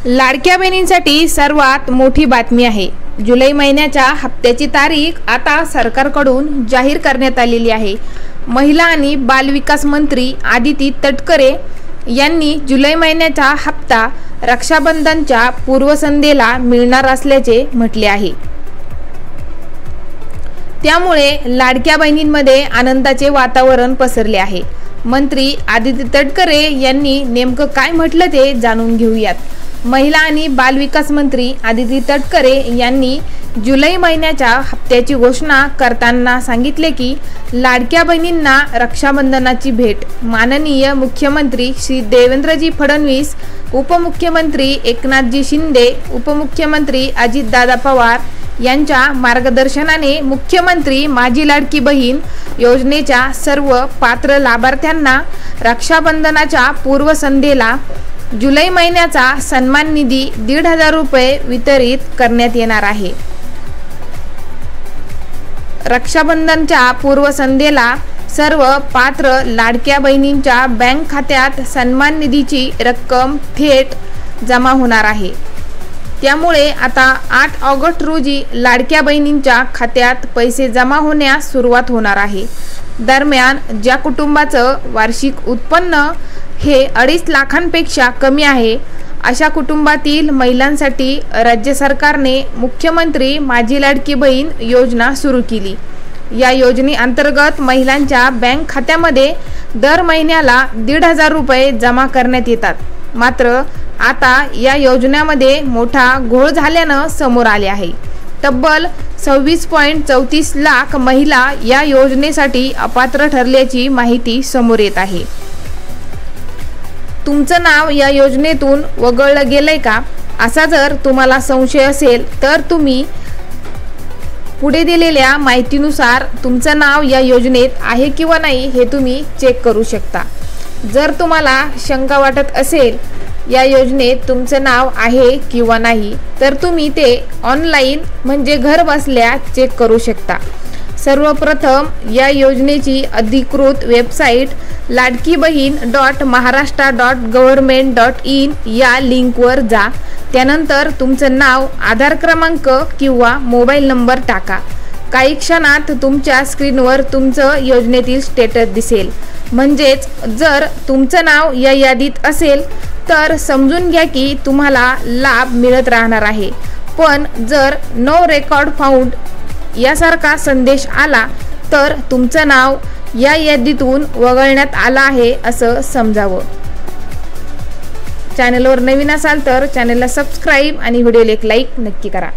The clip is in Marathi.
लाडक्या बहिणींसाठी सर्वात मोठी बातमी आहे। जुलै महिन्याच्या हप्त्याची तारीख आता सरकारकडून जाहीर करण्यात आलेली आहे। महिला आणि बालविकास मंत्री आदिती तटकरे यांनी जुलै महिन्याचा हप्ता रक्षाबंधनच्या पूर्वसंध्येला मिळणार असल्याचे म्हटले आहे। त्यामुळे लाडक्या बहिणींमध्ये आनंदाचे वातावरण पसरले आहे। मंत्री आदिती तटकरे यांनी नेमकं काय म्हटलं ते जाणून घेऊयात। महिला आणि बालविकास मंत्री आदिती तटकरे यांनी जुलै महिन्याच्या हप्त्याची घोषणा करताना सांगितले की लाडक्या बहिणींना रक्षाबंधनाची भेट माननीय मुख्यमंत्री श्री देवेंद्रजी फडणवीस, उपमुख्यमंत्री एकनाथजी शिंदे, उपमुख्यमंत्री अजितदादा पवार यांच्या मार्गदर्शनाने मुख्यमंत्री माझी लाडकी बहीण योजनेच्या सर्व पात्र लाभार्थ्यांना रक्षाबंधनाच्या पूर्वसंध्येला जुलै महिन्याचा सन्मान निधी 1,500 रुपये वितरित करण्यात येणार आहे। रक्षाबंधनच्या पूर्वसंध्येला सर्व पात्र लाडक्या बहिणींच्या बँक खात्यात सन्मान निधीची रक्कम थेट जमा होणार आहे। त्यामुळे आता 8 ऑगस्ट रोजी लाडक्या बहिणींच्या खात्यात पैसे जमा होण्यास सुरुवात होणार आहे। दरम्यान ज्या कुटुंबाचं वार्षिक उत्पन्न हे 2.5 लाखांपेक्षा कमी आहे अशा कुटुंबातील महिलांसाठी राज्य सरकारने मुख्यमंत्री माझी लाडकी बहीण योजना सुरू केली। या योजनेअंतर्गत महिलांच्या बँक खात्यामध्ये दर महिन्याला 1,500 रुपये जमा करण्यात येतात। मात्र आता या योजनेमध्ये मोठा घोळ झाल्यानं समोर आले आहे। तब्बल 26.34 लाख महिला या योजनेसाठी अपात्र ठरल्याची माहिती समोर येत आहे। तुमचं नाव या योजनेतून वगळलं गेलंय का, असा जर तुम्हाला संशय असेल तर तुम्ही पुढे दिलेल्या माहितीनुसार तुमचं नाव या योजनेत आहे किंवा नाही हे तुम्ही चेक करू शकता। जर तुम्हाला शंका वाटत असेल या योजनेत तुमचं नाव आहे किंवा नाही तर तुम्ही ते ऑनलाईन म्हणजे घर बसल्या चेक करू शकता। सर्वप्रथम या योजनेची अधिकृत वेबसाईट ladkibaheen.maharashtra.government.in या लिंकवर जा। त्यानंतर तुमचं नाव, आधार क्रमांक किंवा मोबाईल नंबर टाका। काही क्षणात तुमच्या स्क्रीनवर तुमचं योजनेतील स्टेटस दिसेल। म्हणजेच जर तुमचं नाव या यादीत असेल तर समजून घ्या की तुम्हाला लाभ मिळत राहणार आहे। पण जर नो रेकॉर्ड फाउंड यासारखा संदेश आला तर तुमचं नाव या यादीतून वगळण्यात आलं आहे असं समजावं। चॅनलवर नवीन असाल तर चॅनलला सबस्क्राईब आणि व्हिडिओला एक लाईक नक्की करा।